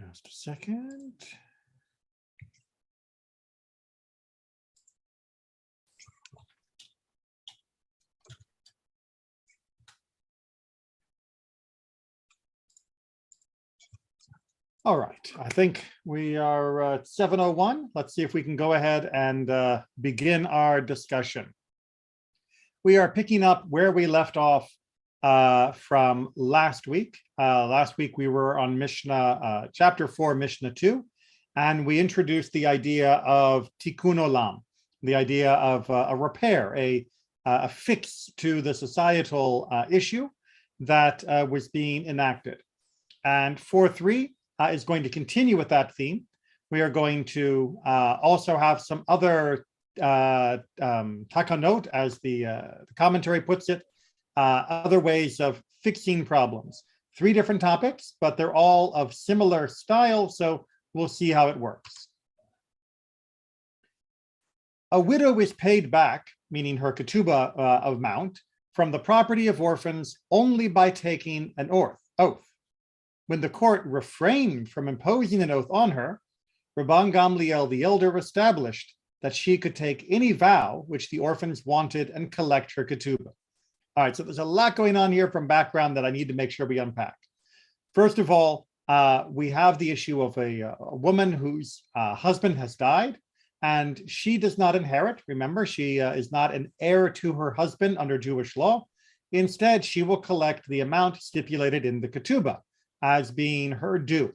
Just a second. All right, I think we are at 7:01. Let's see if we can go ahead and begin our discussion. We are picking up where we left off from last week. Last week we were on Mishnah, chapter 4, Mishnah 2, and we introduced the idea of tikkun olam, the idea of a repair, a fix to the societal issue that was being enacted. And 4.3 is going to continue with that theme. We are going to also have some other Takanote, as the commentary puts it, other ways of fixing problems. 3 different topics, but they're all of similar style, so we'll see how it works. A widow is paid back, meaning her ketubah amount, from the property of orphans only by taking an oath. When the court refrained from imposing an oath on her, Rabban Gamliel the elder established that she could take any vow which the orphans wanted and collect her ketubah. All right, so there's a lot going on here from background that I need to make sure we unpack. First of all, we have the issue of a woman whose husband has died, and she does not inherit. Remember, she is not an heir to her husband under Jewish law. Instead, she will collect the amount stipulated in the ketubah as being her due.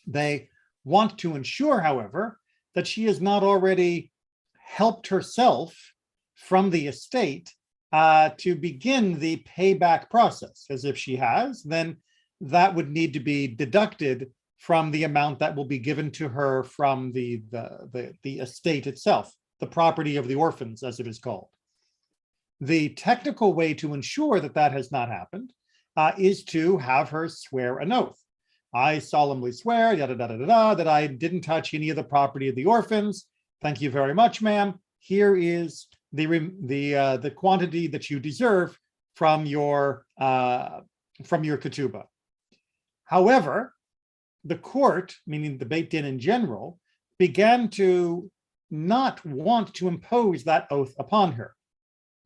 They want to ensure, however, that she has not already helped herself from the estate to begin the payback process, because if she has, then that would need to be deducted from the amount that will be given to her from the estate itself, the property of the orphans, as it is called. The technical way to ensure that that has not happened is to have her swear an oath. I solemnly swear, yada, yada, yada, that I didn't touch any of the property of the orphans. Thank you very much, ma'am. Here is the quantity that you deserve from your ketubah. However, the court, meaning the Beit Din in general, began to not want to impose that oath upon her.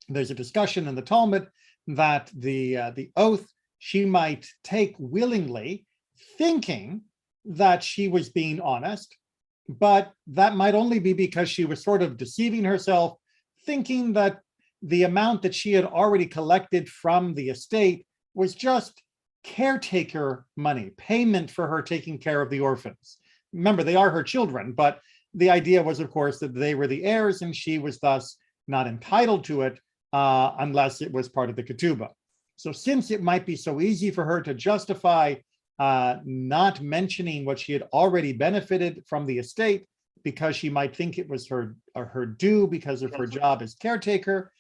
There's a discussion in the Talmud that the oath she might take willingly, thinking that she was being honest, but that might only be because she was sort of deceiving herself, thinking that the amount that she had already collected from the estate was just caretaker money, payment for her taking care of the orphans. Remember, they are her children, but the idea was, of course, that they were the heirs and she was thus not entitled to it unless it was part of the ketubah. So since it might be so easy for her to justify not mentioning what she had already benefited from the estate because she might think it was her due because of her job as caretaker,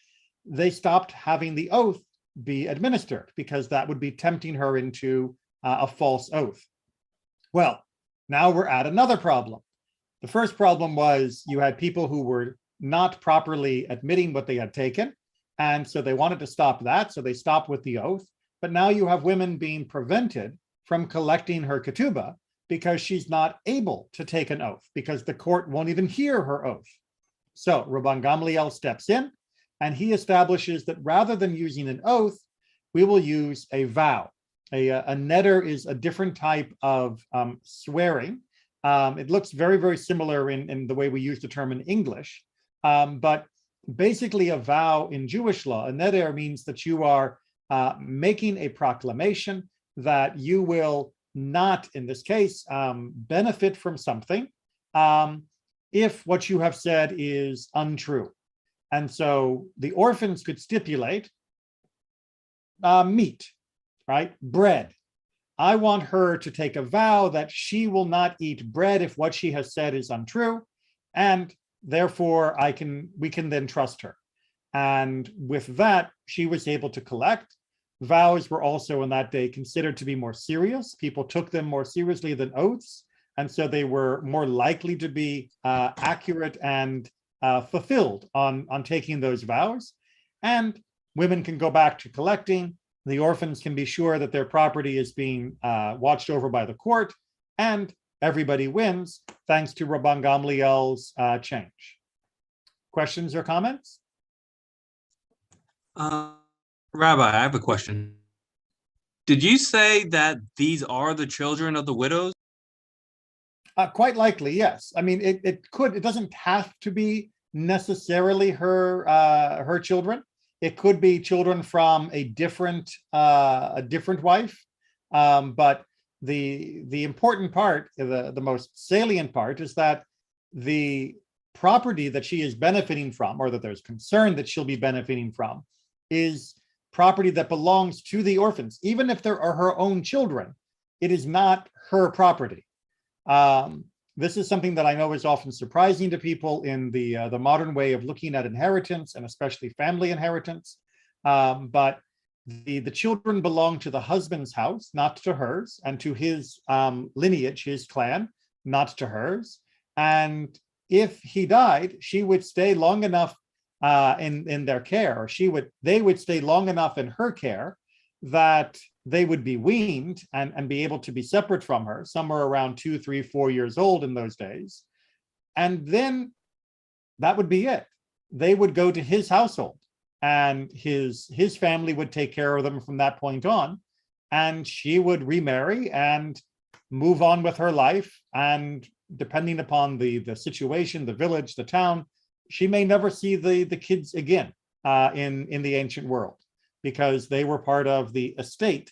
they stopped having the oath be administered because that would be tempting her into a false oath. Well, now we're at another problem. The first problem was you had people who were not properly admitting what they had taken, and so they wanted to stop that, so they stopped with the oath. But now you have women being prevented from collecting her ketubah because she's not able to take an oath, because the court won't even hear her oath. So Rabban Gamliel steps in, and he establishes that rather than using an oath, we will use a vow. A neder is a different type of swearing. It looks very, very similar in the way we use the term in English, but basically a vow in Jewish law, a neder, means that you are making a proclamation that you will not, in this case, benefit from something if what you have said is untrue. And so the orphans could stipulate meat, right? Bread. I want her to take a vow that she will not eat bread if what she has said is untrue, and therefore we can then trust her. And with that, she was able to collect. Vows were also in that day considered to be more serious. People took them more seriously than oaths, and so they were more likely to be accurate and fulfilled on taking those vows. And women can go back to collecting. The orphans can be sure that their property is being watched over by the court, and everybody wins thanks to Rabban Gamliel's change. Questions or comments? Rabbi, I have a question. Did you say that these are the children of the widows? Quite likely, yes. I mean, it doesn't have to be necessarily her children. It could be children from a different wife. But the important part, the most salient part, is that the property that she is benefiting from, or that there's concern that she'll be benefiting from, is property that belongs to the orphans. Even if there are her own children, it is not her property. This is something that I know is often surprising to people in the modern way of looking at inheritance, and especially family inheritance. But the children belong to the husband's house, not to hers, and to his lineage, his clan, not to hers. And if he died, she would stay long enough in their care, or they would stay long enough in her care that they would be weaned and be able to be separate from her, somewhere around 2, 3, 4 years old in those days. And then that would be it. They would go to his household, and his family would take care of them from that point on. And she would remarry and move on with her life. And depending upon the situation, the village, the town, she may never see the kids again in the ancient world, because they were part of the estate,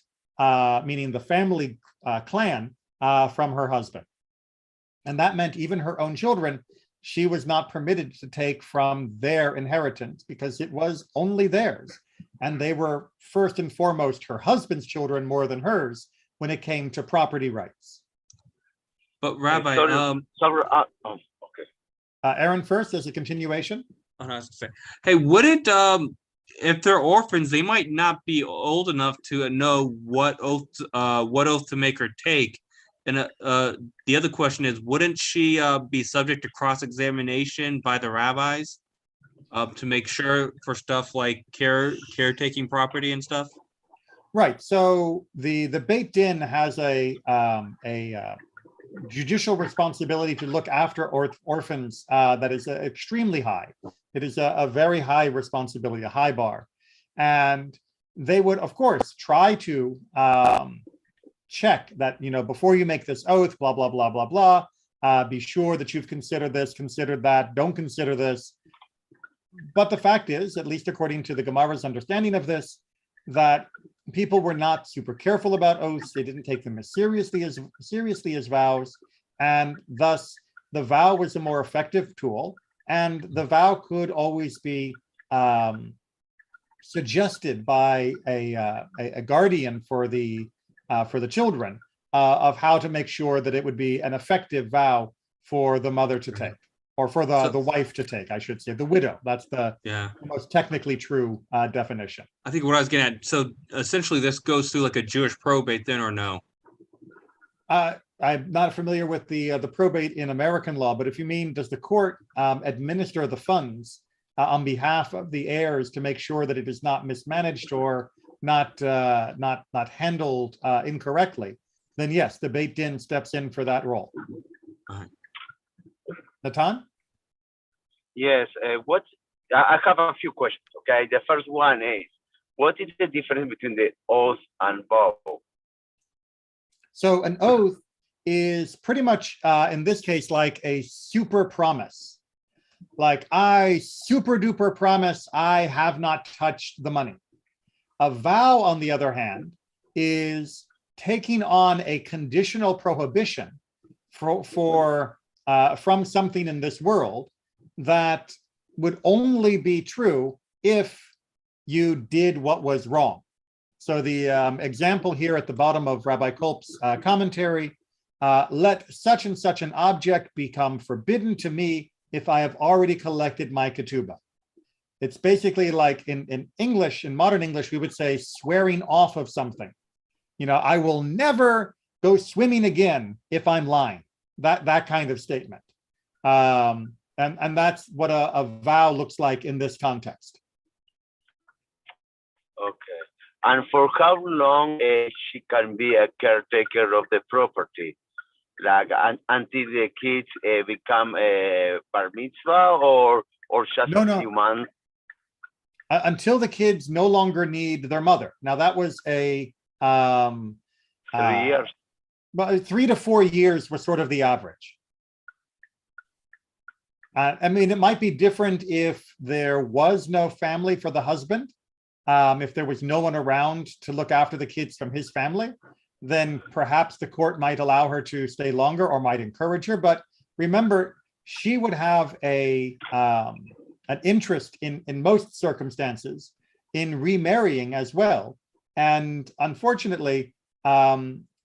meaning the family clan from her husband. And that meant even her own children, she was not permitted to take from their inheritance, because it was only theirs. And they were first and foremost her husband's children more than hers when it came to property rights. But Rabbi, okay. Aaron first, as a continuation. Hey, would it if they're orphans, they might not be old enough to know what oath to make or take. And the other question is, wouldn't she be subject to cross-examination by the rabbis to make sure for stuff like caretaking property and stuff? Right. So the Beit Din has a judicial responsibility to look after orphans that is extremely high. It is a very high responsibility, a high bar. And they would, of course, try to check that, before you make this oath, blah, blah, blah, blah, blah, be sure that you've considered this, considered that, don't consider this. But the fact is, at least according to the Gemara's understanding of this, that people were not super careful about oaths. They didn't take them as seriously as vows. And thus, the vow was a more effective tool. And the vow could always be suggested by a guardian for the children of how to make sure that it would be an effective vow for the mother to take, or for the wife to take, I should say, the widow. That's the most technically true definition. I think what I was getting at, so essentially this goes through like a Jewish probate then, or no? I'm not familiar with the probate in American law, but if you mean, does the court administer the funds on behalf of the heirs to make sure that it is not mismanaged or not handled incorrectly, then yes, the Beit Din steps in for that role. Natan? Yes. I have a few questions. Okay. The first one is, what is the difference between the oath and vow? So an oath is pretty much, in this case, like a super promise. Like, I super duper promise I have not touched the money. A vow, on the other hand, is taking on a conditional prohibition from something in this world that would only be true if you did what was wrong. So the example here at the bottom of Rabbi Kolp's commentary, let such and such an object become forbidden to me if I have already collected my ketubah. It's basically like in English, in modern English, we would say swearing off of something. I will never go swimming again if I'm lying. That kind of statement. And that's what a vow looks like in this context. Okay. And for how long she can be a caretaker of the property? like until the kids become bar mitzvah, or just No, a no. few months? Until the kids no longer need their mother. Now that was a 3 years. but 3 to 4 years was sort of the average. I mean, it might be different if there was no family for the husband. If there was no one around to look after the kids from his family, then perhaps the court might allow her to stay longer or might encourage her. But remember, she would have an interest in most circumstances in remarrying as well. And unfortunately,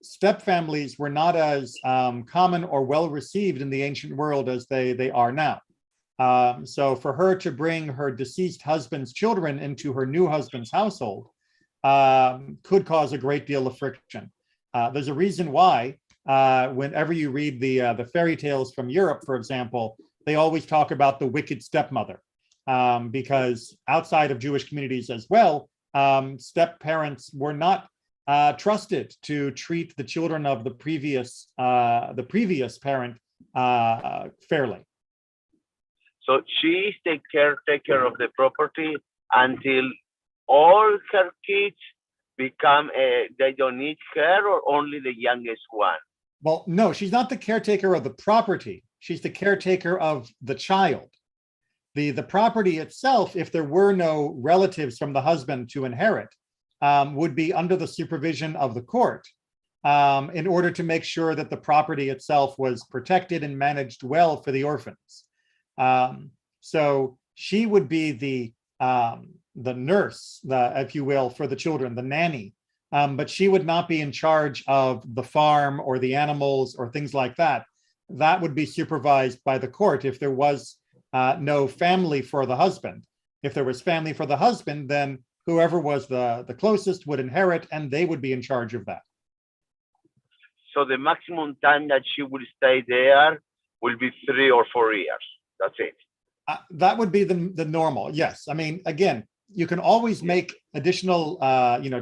step families were not as common or well received in the ancient world as they are now. So for her to bring her deceased husband's children into her new husband's household could cause a great deal of friction. There's a reason why whenever you read the fairy tales from Europe, for example, they always talk about the wicked stepmother, because outside of Jewish communities as well, step parents were not trusted to treat the children of the previous parent fairly. So she is the caretaker of the property until all her kids become, they don't need her, or only the youngest one? Well, no, she's not the caretaker of the property. She's the caretaker of the child. The property itself, if there were no relatives from the husband to inherit, would be under the supervision of the court in order to make sure that the property itself was protected and managed well for the orphans. So she would be the nurse, if you will, for the children, the nanny. But she would not be in charge of the farm or the animals or things like that. That would be supervised by the court if there was no family for the husband. If there was family for the husband, then whoever was the closest would inherit, and they would be in charge of that. So the maximum time that she will stay there will be 3 or 4 years. That's it. That would be the normal. Yes. I mean, again, you can always make additional,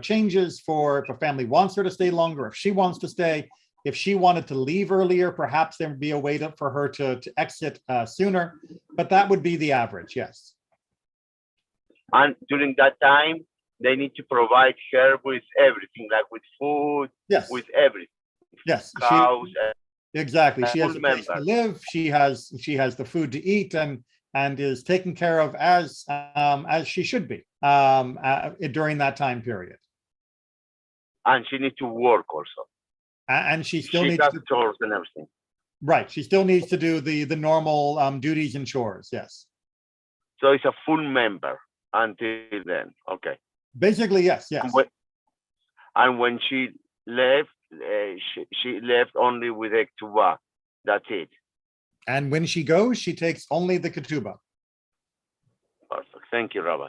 changes if a family wants her to stay longer, if she wants to stay. If she wanted to leave earlier, perhaps there would be a way for her to exit sooner. But that would be the average. Yes. And during that time, they need to provide her with everything, like with food, yes, with everything. Yes. House, exactly. She has a place to member. live. She has the food to eat and is taken care of as she should be during that time period. And she needs to work also. And she still needs does to chores and everything. Right. She still needs to do the normal duties and chores. Yes. So it's a full member until then. Okay. Basically, yes. Yes. And when she left, she left only with a ketubah. That's it. And when she goes, she takes only the ketubah. Perfect. Thank you, Rabbi.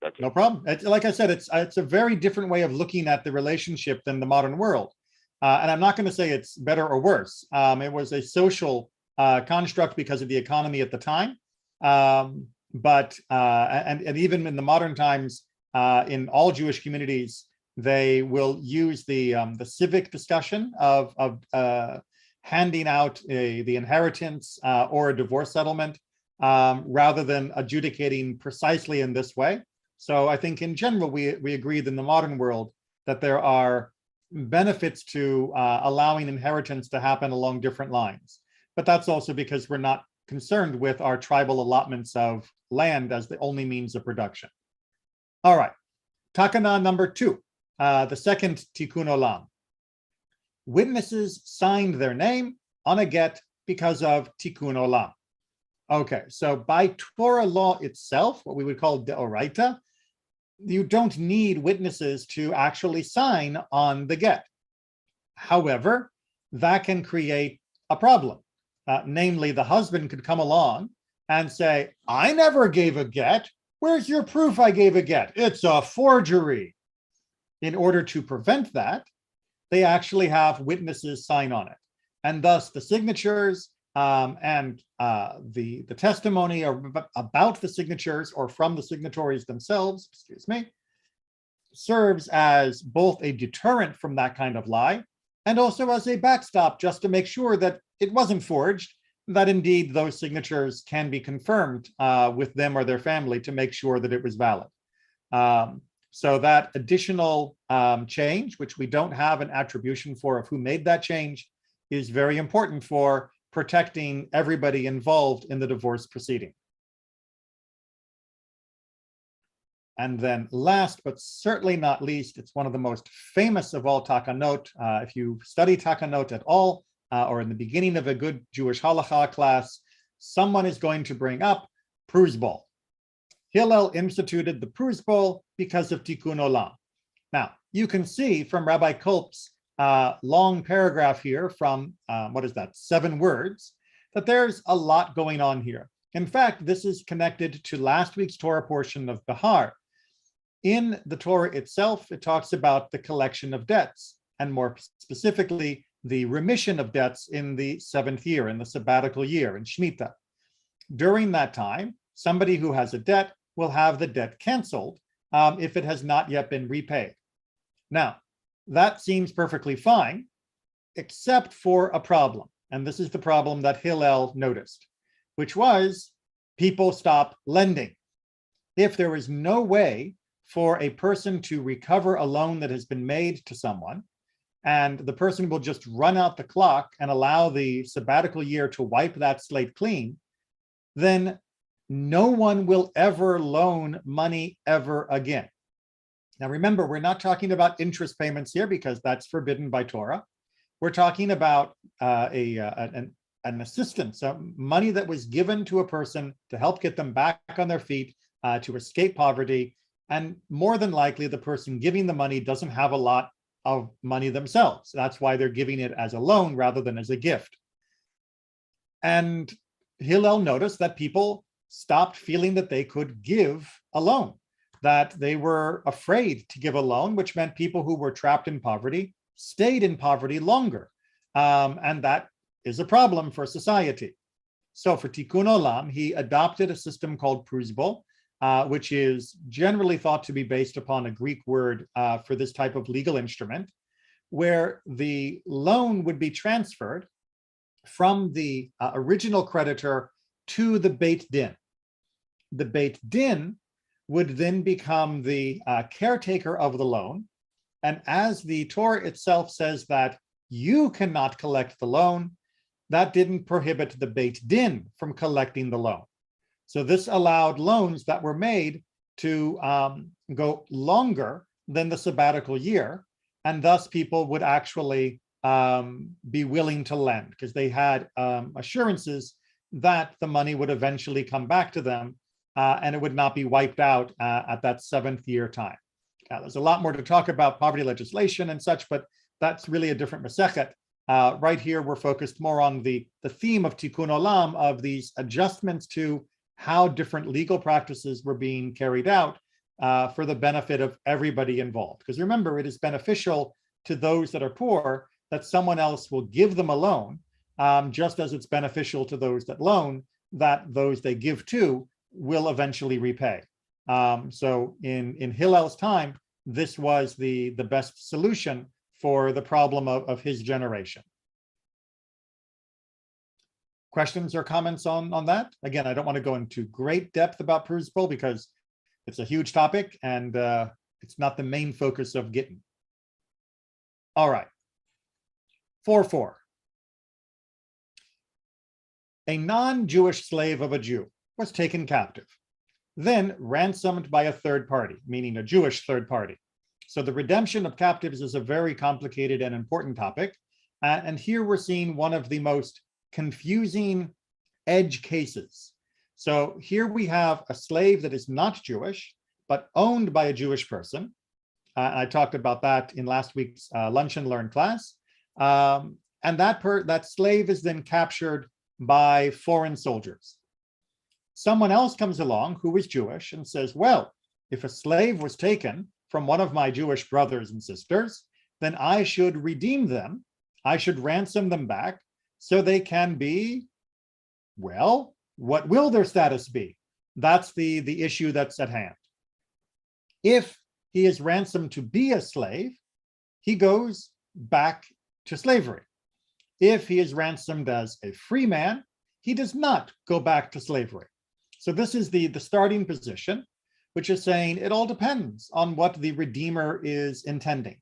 That's No it. problem. Like I said, it's a very different way of looking at the relationship than the modern world. And I'm not going to say it's better or worse. It was a social construct because of the economy at the time. But even in the modern times, in all Jewish communities, they will use the civic discussion of handing out the inheritance or a divorce settlement rather than adjudicating precisely in this way. So I think in general, we agree that in the modern world that there are benefits to allowing inheritance to happen along different lines. But that's also because we're not concerned with our tribal allotments of land as the only means of production. All right. Takana number 2, the second Tikkun Olam. Witnesses signed their name on a get because of Tikkun Olam. Okay, so by Torah law itself, what we would call deoraita, you don't need witnesses to actually sign on the get. However, that can create a problem. Namely, the husband could come along and say, I never gave a get. Where's your proof I gave a get? It's a forgery. In order to prevent that, they actually have witnesses sign on it. And thus the signatures and the testimony about the signatures or from the signatories themselves, serves as both a deterrent from that kind of lie, and also as a backstop, just to make sure that it wasn't forged, that indeed those signatures can be confirmed with them or their family to make sure that it was valid. So that additional change, which we don't have an attribution for of who made that change, is very important for protecting everybody involved in the divorce proceeding. And then last, but certainly not least, it's one of the most famous of all Takanote. If you study Takanote at all, or in the beginning of a good Jewish halakha class, someone is going to bring up pruzbul. Hillel instituted the pruzbul because of Tikkun Olam. Now, you can see from Rabbi Kolp's long paragraph here from, 7 words, that there's a lot going on here. In fact, this is connected to last week's Torah portion of Bahar. In the Torah itself, it talks about the collection of debts, and more specifically, the remission of debts in the 7th year, in the sabbatical year, in Shemitah. During that time, somebody who has a debt will have the debt canceled if it has not yet been repaid. Now, that seems perfectly fine, except for a problem. And this is the problem that Hillel noticed, which was people stop lending. If there is no way for a person to recover a loan that has been made to someone, and the person will just run out the clock and allow the sabbatical year to wipe that slate clean, then no one will ever loan money ever again. Now remember, we're not talking about interest payments here because that's forbidden by Torah. We're talking about an assistance, money that was given to a person to help get them back on their feet, to escape poverty. And more than likely, the person giving the money doesn't have a lot of money themselves. That's why they're giving it as a loan rather than as a gift. And Hillel noticed that people stopped feeling that they could give a loan, that they were afraid to give a loan, which meant people who were trapped in poverty stayed in poverty longer. And that is a problem for society. So for Tikkun Olam, he adopted a system called pruzbul, which is generally thought to be based upon a Greek word for this type of legal instrument, where the loan would be transferred from the original creditor to the Beit Din. The Beit Din would then become the caretaker of the loan. And as the Torah itself says that you cannot collect the loan, that didn't prohibit the Beit Din from collecting the loan. So this allowed loans that were made to go longer than the sabbatical year, and thus people would actually be willing to lend because they had assurances that the money would eventually come back to them and it would not be wiped out at that 7th year time. Now, there's a lot more to talk about poverty legislation and such, but that's really a different Masechet. Right here, we're focused more on the theme of Tikkun Olam, of these adjustments to how different legal practices were being carried out for the benefit of everybody involved. Because remember, it is beneficial to those that are poor that someone else will give them a loan, just as it's beneficial to those that loan that those they give to will eventually repay. So in Hillel's time, this was the best solution for the problem of his generation. Questions or comments on that? Again, I don't want to go into great depth about pruzbul because it's a huge topic and it's not the main focus of Gittin. All right. 4.4. A non-Jewish slave of a Jew was taken captive, then ransomed by a third party, meaning a Jewish third party. So the redemption of captives is a very complicated and important topic. And here we're seeing one of the most confusing edge cases. So here we have a slave that is not Jewish, but owned by a Jewish person. I talked about that in last week's Lunch and Learn class. And that slave is then captured by foreign soldiers. Someone else comes along who is Jewish and says, well, if a slave was taken from one of my Jewish brothers and sisters, then I should redeem them. I should ransom them back so they can be, well, what will their status be? That's the issue that's at hand. If he is ransomed to be a slave, he goes back to slavery. If he is ransomed as a free man, he does not go back to slavery. So this is the starting position, which is saying it all depends on what the Redeemer is intending.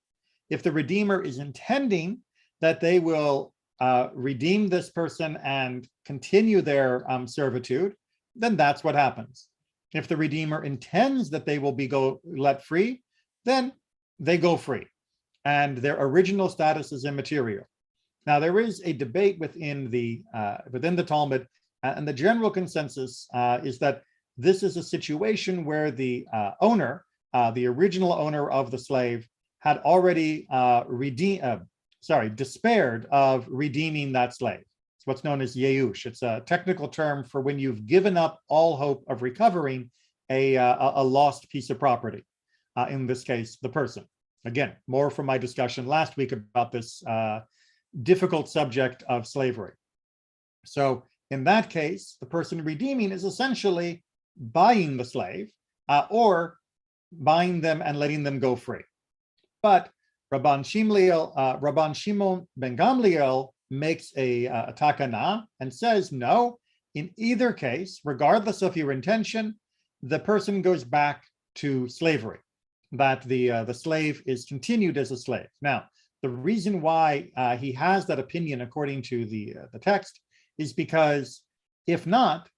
If the Redeemer is intending that they will redeem this person and continue their servitude, then that's what happens. If the Redeemer intends that they will be let free, then they go free, and their original status is immaterial. Now, there is a debate within the Talmud, and the general consensus is that this is a situation where the owner, the original owner of the slave, had already despaired of redeeming that slave. It's what's known as yeush. It's a technical term for when you've given up all hope of recovering a lost piece of property. In this case, the person. Again, more from my discussion last week about this difficult subject of slavery. So in that case, the person redeeming is essentially buying the slave or buying them and letting them go free. But Rabban Shimon ben Gamliel makes a takana and says, no, in either case, regardless of your intention, the person goes back to slavery, that the slave is continued as a slave. Now, the reason why he has that opinion, according to the text, is because if not,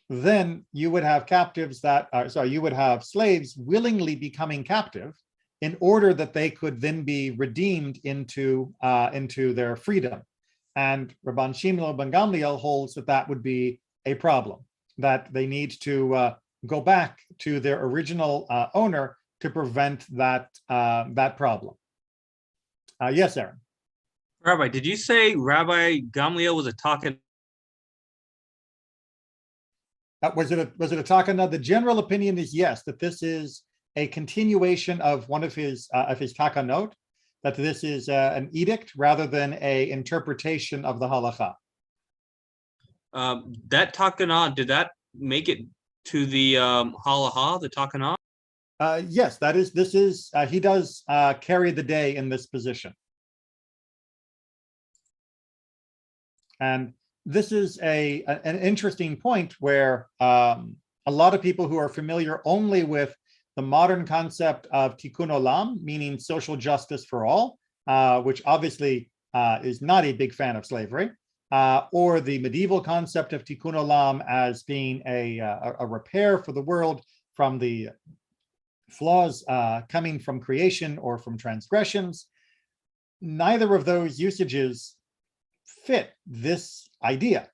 then you would have you would have slaves willingly becoming captive in order that they could then be redeemed into their freedom. And Rabban Shimon ben Gamliel holds that that would be a problem, that they need to go back to their original owner to prevent that problem. Yes, Aaron. Rabbi, did you say Rabbi Gamliel was a Takan? Was it a takana? The general opinion is yes, that this is a continuation of one of his Takanote, that this is an edict rather than a interpretation of the halacha. That Takana, did that make it to the halacha, the Takana? Yes, he does carry the day in this position. And this is an interesting point where a lot of people who are familiar only with the modern concept of tikkun olam, meaning social justice for all, which obviously is not a big fan of slavery, or the medieval concept of tikkun olam as being a repair for the world from the flaws coming from creation or from transgressions. Neither of those usages fit this idea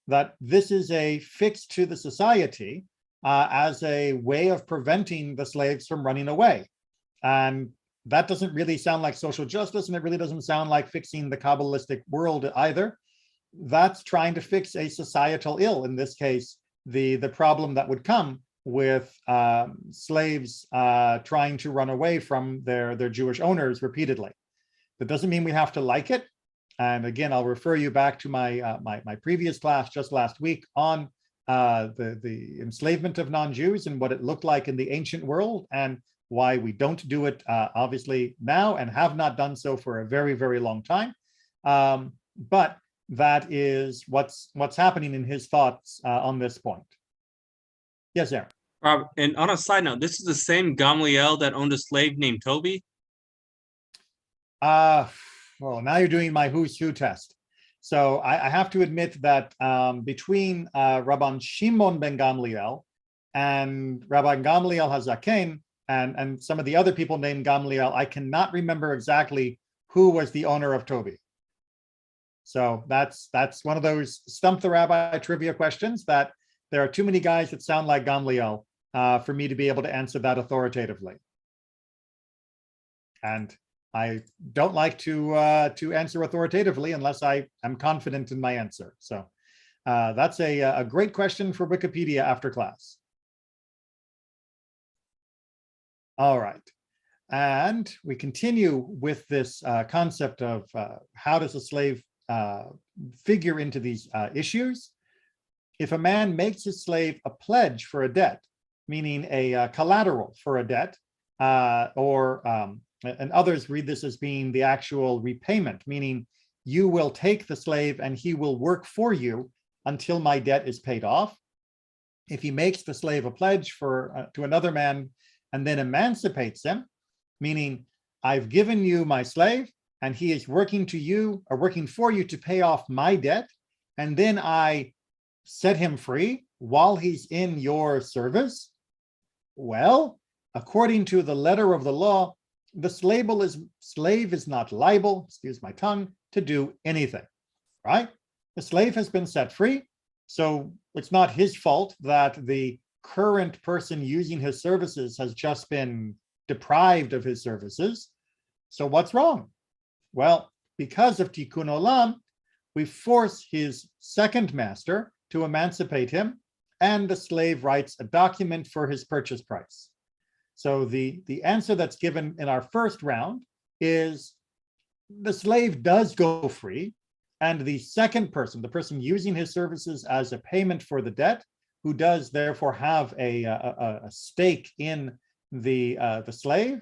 that this is a fix to the society as a way of preventing the slaves from running away. And that doesn't really sound like social justice, and it really doesn't sound like fixing the Kabbalistic world either. That's trying to fix a societal ill, in this case, the problem that would come with slaves trying to run away from their Jewish owners repeatedly. That doesn't mean we have to like it. And again, I'll refer you back to my my previous class just last week on the enslavement of non-Jews and what it looked like in the ancient world, and why we don't do it obviously now and have not done so for a very, very long time. But that is what's happening in his thoughts on this point. Yes, Aaron. And on a side note, this is the same Gamliel that owned a slave named Toby? Well, now you're doing my who's who test. So I have to admit that between Rabban Shimon ben Gamliel and Rabban Gamliel Hazaken and some of the other people named Gamliel, I cannot remember exactly who was the owner of Toby. So that's one of those stump the rabbi trivia questions that there are too many guys that sound like Gamliel for me to be able to answer that authoritatively. And I don't like to answer authoritatively unless I am confident in my answer. So that's a great question for Wikipedia after class. All right. And we continue with this concept of how does a slave figure into these issues. If a man makes his slave a pledge for a debt, meaning a collateral for a debt, or and others read this as being the actual repayment, meaning you will take the slave and he will work for you until my debt is paid off. If he makes the slave a pledge to another man and then emancipates him, meaning I've given you my slave and he is working for you to pay off my debt, and then I set him free while he's in your service, well, according to the letter of the law, the slave is not liable, excuse my tongue, to do anything, right? The slave has been set free, so it's not his fault that the current person using his services has just been deprived of his services. So what's wrong? Well, because of Tikkun Olam, we force his second master to emancipate him, and the slave writes a document for his purchase price. So the answer that's given in our first round is the slave does go free, and the second person, the person using his services as a payment for the debt, who does therefore have a stake in the slave,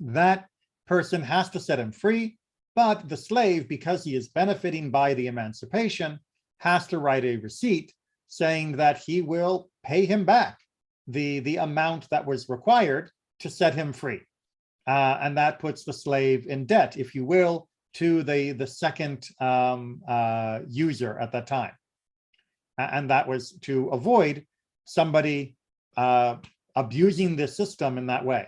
that person has to set him free, but the slave, because he is benefiting by the emancipation, has to write a receipt saying that he will pay him back the amount that was required to set him free. And that puts the slave in debt, if you will, to the second user at that time. And that was to avoid somebody abusing the system in that way.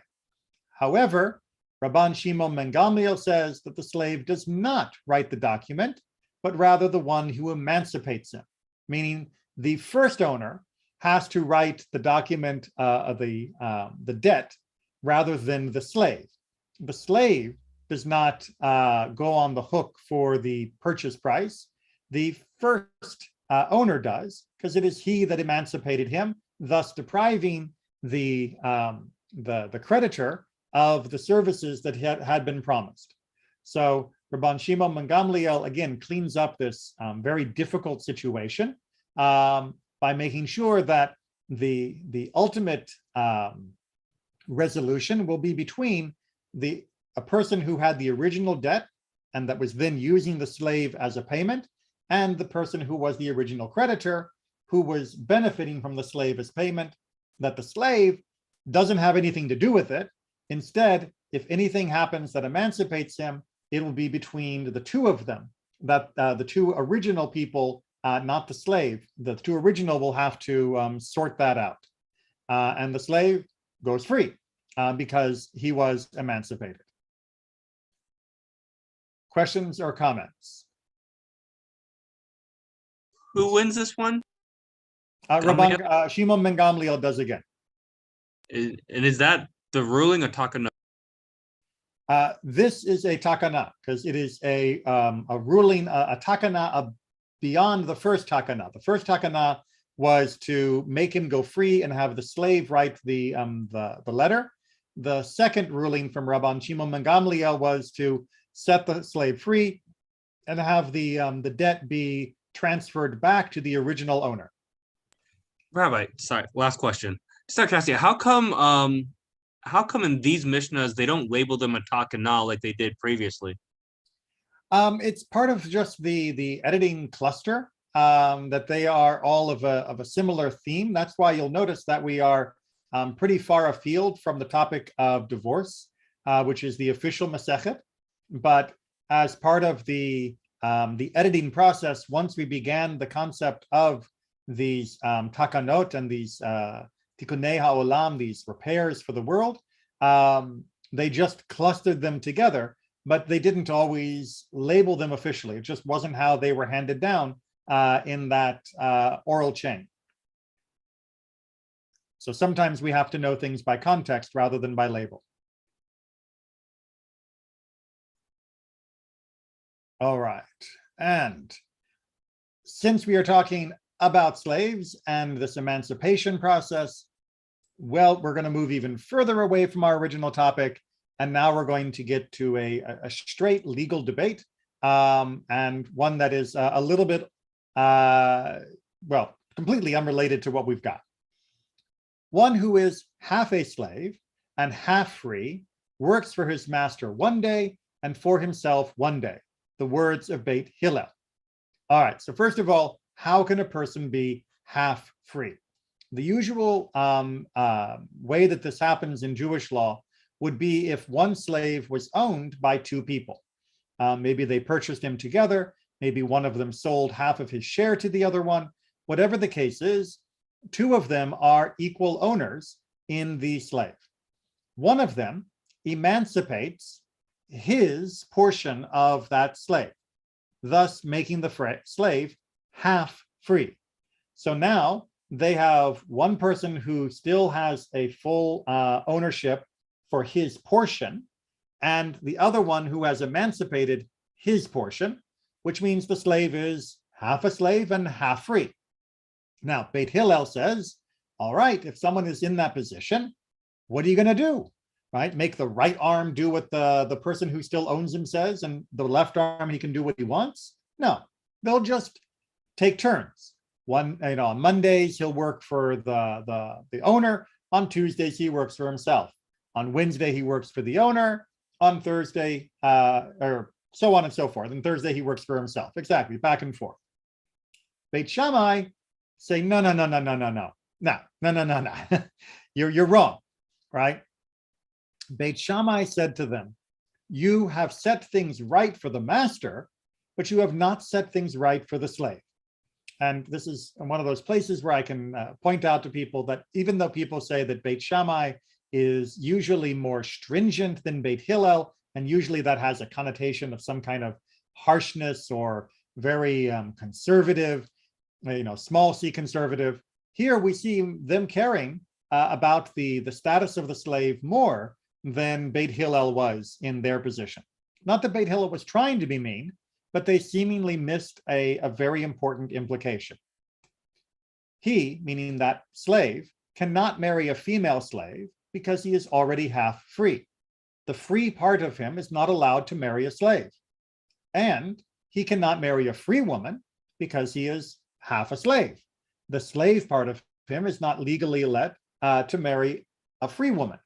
However, Rabban Shimon ben Gamliel says that the slave does not write the document, but rather the one who emancipates him, meaning the first owner has to write the document of the debt rather than the slave. The slave does not go on the hook for the purchase price. The first owner does, because it is he that emancipated him, thus depriving the creditor of the services that had been promised. So Rabban Shimon ben Gamliel again cleans up this very difficult situation by making sure that the ultimate resolution will be between a person who had the original debt and that was then using the slave as a payment, and the person who was the original creditor who was benefiting from the slave as payment, that the slave doesn't have anything to do with it. Instead, if anything happens that emancipates him, it will be between the two of them, that the two original people, not the slave, the two original will have to sort that out. And the slave goes free because he was emancipated. Questions or comments? Who wins this one? Rabban Shimon ben Gamliel does again. And is that the ruling of Takanote? This is a takana, because it is a ruling, a takana beyond the first takana. The first takana was to make him go free and have the slave write the letter. The second ruling from Rabban Shimon ben Gamliel was to set the slave free and have the debt be transferred back to the original owner. Rabbi, sorry, last question. Just out of curiosity, how come in these Mishnahs they don't label them a takana like they did previously? It's part of just the editing cluster, that they are all of a similar theme. That's why you'll notice that we are pretty far afield from the topic of divorce, which is the official Masechet. But as part of the editing process, once we began the concept of these Takanote and these Tikkunei HaOlam, these repairs for the world, they just clustered them together, but they didn't always label them officially. It just wasn't how they were handed down in that oral chain. So sometimes we have to know things by context rather than by label. All right, and since we are talking about slaves and this emancipation process, well, we're going to move even further away from our original topic, and now we're going to get to a straight legal debate, and one that is a little bit, well, completely unrelated to what we've got. One who is half a slave and half free works for his master one day and for himself one day. The words of Beit Hillel. All right, so first of all, how can a person be half free? The usual way that this happens in Jewish law would be if one slave was owned by two people. Maybe they purchased him together, maybe one of them sold half of his share to the other one. Whatever the case is, two of them are equal owners in the slave. One of them emancipates his portion of that slave, thus making the slave half free. So now they have one person who still has a full ownership for his portion, and the other one who has emancipated his portion, which means the slave is half a slave and half free. Now, Beit Hillel says, all right, if someone is in that position, what are you going to do? Right? Make the right arm do what the person who still owns him says, and the left arm, he can do what he wants? No, they'll just take turns. On Mondays, he'll work for the owner. On Tuesdays, he works for himself. On Wednesday, he works for the owner. On Thursday, or so on and so forth. And Thursday, he works for himself. Exactly, back and forth. Beit Shammai say, no. You're wrong, right? Beit Shammai said to them, you have set things right for the master, but you have not set things right for the slave. And this is one of those places where I can point out to people that even though people say that Beit Shammai is usually more stringent than Beit Hillel, and usually that has a connotation of some kind of harshness or very conservative, small c conservative. Here we see them caring about the status of the slave more than Beit Hillel was in their position. Not that Beit Hillel was trying to be mean, but they seemingly missed a very important implication. He, meaning that slave, cannot marry a female slave because he is already half free. The free part of him is not allowed to marry a slave. And he cannot marry a free woman because he is half a slave. The slave part of him is not legally let to marry a free woman.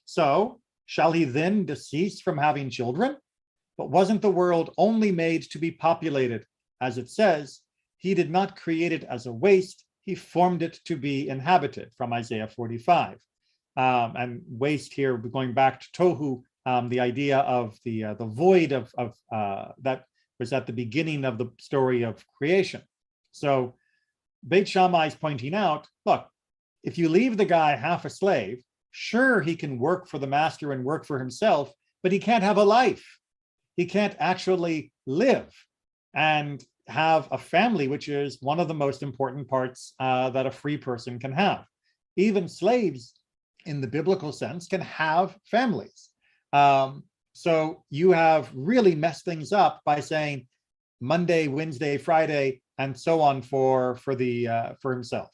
So shall he then decease from having children? But wasn't the world only made to be populated? As it says, he did not create it as a waste, he formed it to be inhabited, from Isaiah 45. And waste here, going back to tohu, the idea of the void of that was at the beginning of the story of creation. So Beit Shammai is pointing out, look, if you leave the guy half a slave, sure, he can work for the master and work for himself, but he can't have a life. He can't actually live and have a family, which is one of the most important parts that a free person can have. Even slaves, in the biblical sense, can have families. So you have really messed things up by saying Monday, Wednesday, Friday, and so on for himself.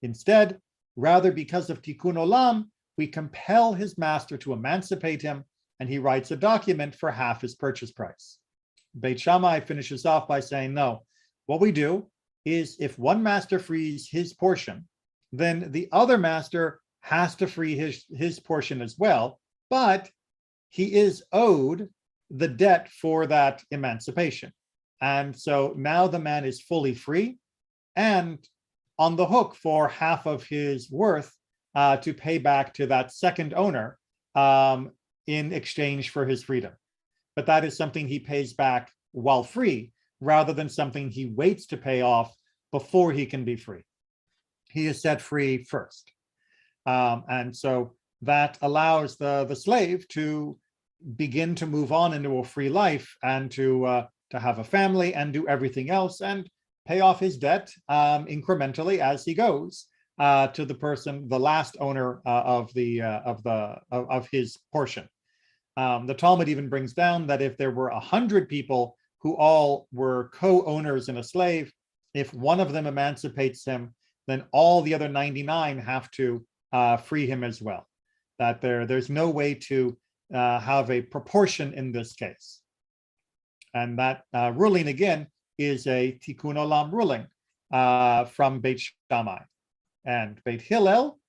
Instead, rather because of Tikkun Olam, we compel his master to emancipate him, and he writes a document for half his purchase price. Beit Shammai finishes off by saying, no, what we do is if one master frees his portion, then the other master has to free his portion as well, but he is owed the debt for that emancipation. And so now the man is fully free and on the hook for half of his worth to pay back to that second owner in exchange for his freedom. But that is something he pays back while free, rather than something he waits to pay off before he can be free. He is set free first. And so that allows the slave to begin to move on into a free life and to have a family and do everything else and pay off his debt incrementally as he goes to the person, the last owner of his portion. The Talmud even brings down that if there were 100 people who all were co-owners in a slave, if one of them emancipates him, then all the other 99 have to free him as well. That there's no way to have a proportion in this case. And that ruling, again, is a Tikkun Olam ruling from Beit Shammai. And Beit Hillel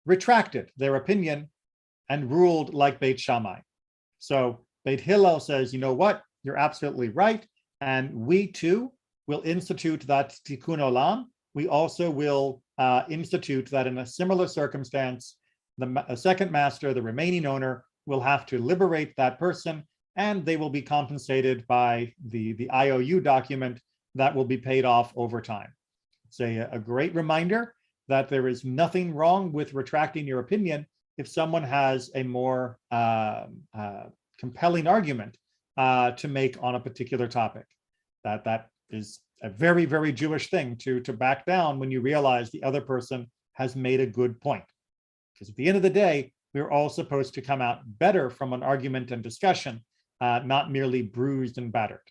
retracted their opinion and ruled like Beit Shammai. So Beit Hillel says, you know what, you're absolutely right, and we too will institute that tikkun olam. We also will institute that in a similar circumstance, the second master, the remaining owner, will have to liberate that person, and they will be compensated by the IOU document that will be paid off over time. It's a great reminder that there is nothing wrong with retracting your opinion if someone has a more compelling argument to make on a particular topic. That is a very, very Jewish thing to back down when you realize the other person has made a good point. Because at the end of the day, we're all supposed to come out better from an argument and discussion, not merely bruised and battered.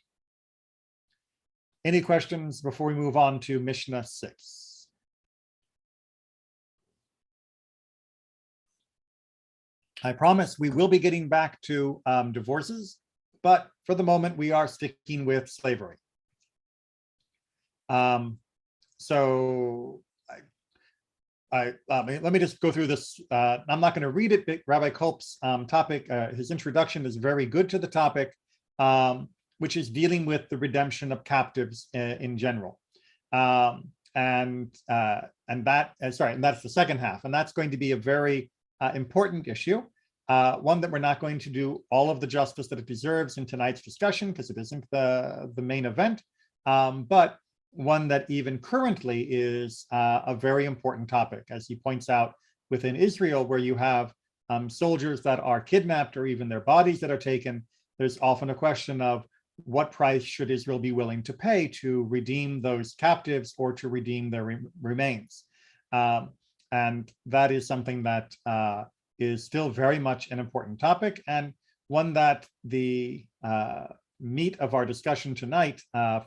Any questions before we move on to Mishnah 6? I promise we will be getting back to divorces, but for the moment we are sticking with slavery. So let me just go through this. I'm not going to read it, but Rabbi Kolp's topic, his introduction is very good to the topic, which is dealing with the redemption of captives in general. And that's the second half, and that's going to be a very important issue, one that we're not going to do all of the justice that it deserves in tonight's discussion because it isn't the main event, but one that even currently is a very important topic, as he points out within Israel, where you have soldiers that are kidnapped or even their bodies that are taken. There's often a question of what price should Israel be willing to pay to redeem those captives or to redeem their remains. And that is something that is still very much an important topic, and one that the meat of our discussion tonight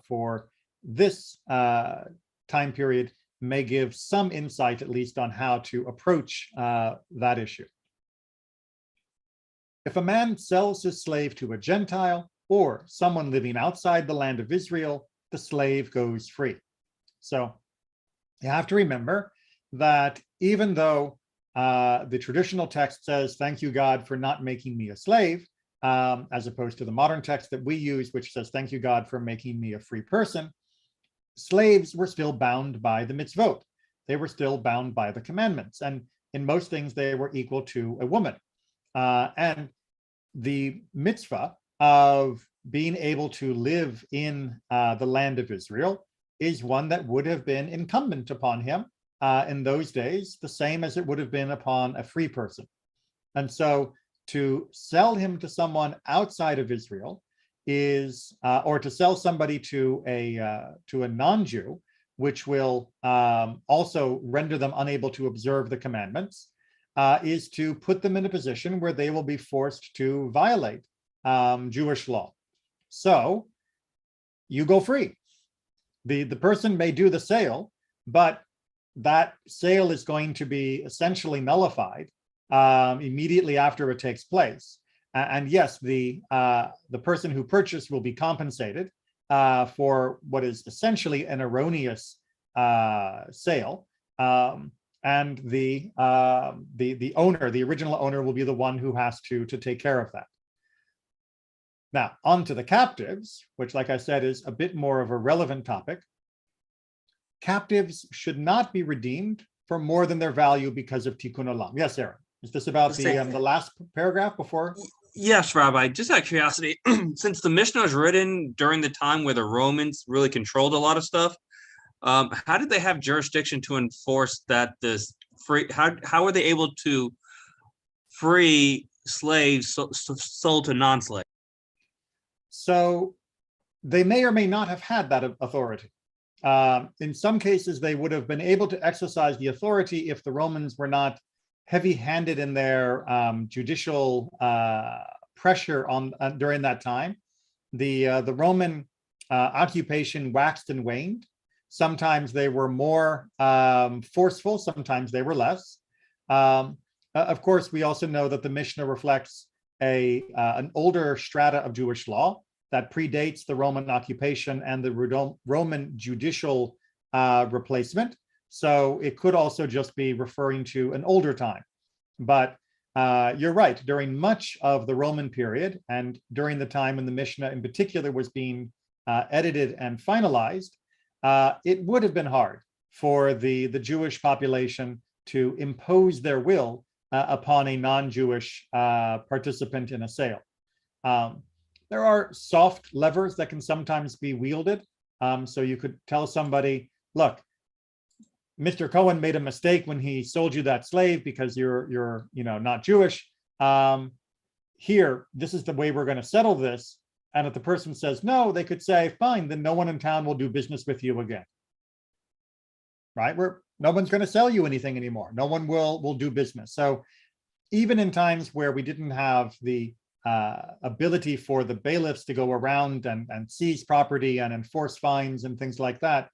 for this time period may give some insight, at least, on how to approach that issue. If a man sells his slave to a Gentile or someone living outside the land of Israel, the slave goes free. So you have to remember that even though the traditional text says, thank you, God, for not making me a slave, as opposed to the modern text that we use, which says, thank you, God, for making me a free person, slaves were still bound by the mitzvot. They were still bound by the commandments. And in most things, they were equal to a woman. And the mitzvah of being able to live in the land of Israel is one that would have been incumbent upon him in those days, the same as it would have been upon a free person. And so to sell him to someone outside of Israel is, or to sell somebody to a non-Jew, which will also render them unable to observe the commandments, is to put them in a position where they will be forced to violate Jewish law. So you go free. The person may do the sale, but that sale is going to be essentially nullified immediately after it takes place. And yes, the person who purchased will be compensated for what is essentially an erroneous sale, and the owner, the original owner, will be the one who has to take care of that. Now, on to the captives, which, like I said, is a bit more of a relevant topic. Captives should not be redeemed for more than their value because of tikkun olam. Yes, Aaron. Is this about the last paragraph before? Yes, Rabbi. Just out of curiosity, since the Mishnah was written during the time where the Romans really controlled a lot of stuff, how did they have jurisdiction to enforce that this free? How were they able to free slaves sold to non-slaves? So they may or may not have had that authority. In some cases, they would have been able to exercise the authority if the Romans were not heavy-handed in their judicial pressure on during that time. The Roman occupation waxed and waned. Sometimes they were more forceful, sometimes they were less. Of course, we also know that the Mishnah reflects an older strata of Jewish law that predates the Roman occupation and the Roman judicial replacement. So it could also just be referring to an older time. But you're right. During much of the Roman period, and during the time when the Mishnah in particular was being edited and finalized, it would have been hard for the Jewish population to impose their will upon a non-Jewish participant in a sale. There are soft levers that can sometimes be wielded. So you could tell somebody, look, Mr. Cohen made a mistake when he sold you that slave because you're not Jewish. Here, this is the way we're going to settle this. And if the person says no, they could say, fine, then no one in town will do business with you again. Right? No one's going to sell you anything anymore. No one will do business. So even in times where we didn't have the ability for the bailiffs to go around and seize property and enforce fines and things like that,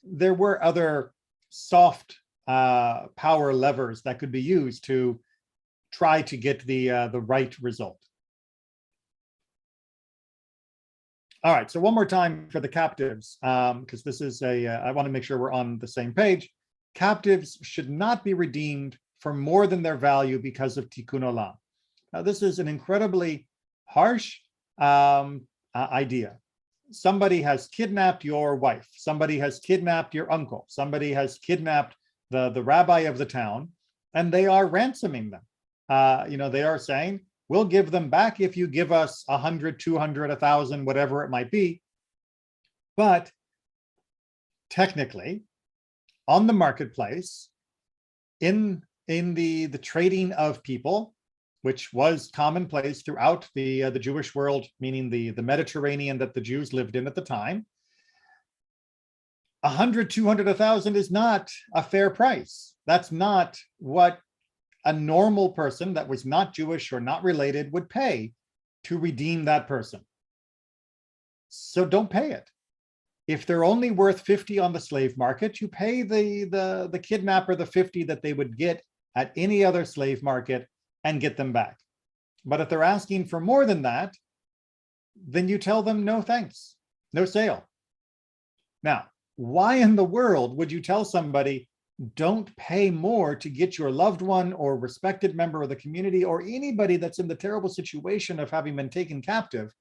there were other soft power levers that could be used to try to get the right result. All right, so one more time for the captives, because this is I want to make sure we're on the same page. Captives should not be redeemed for more than their value because of tikkun olam. Now, this is an incredibly harsh idea. Somebody has kidnapped your wife. Somebody has kidnapped your uncle. Somebody has kidnapped the rabbi of the town, and they are ransoming them. They are saying, we'll give them back if you give us 100, 200, 1,000, whatever it might be. But technically, on the marketplace, in the trading of people, which was commonplace throughout the Jewish world, meaning the Mediterranean that the Jews lived in at the time, 100, 200, 1,000 is not a fair price. That's not what a normal person that was not Jewish or not related would pay to redeem that person. So don't pay it. If they're only worth 50 on the slave market, you pay the kidnapper the 50 that they would get at any other slave market and get them back. But if they're asking for more than that, then you tell them no thanks, no sale. Now, why in the world would you tell somebody don't pay more to get your loved one or respected member of the community or anybody that's in the terrible situation of having been taken captive?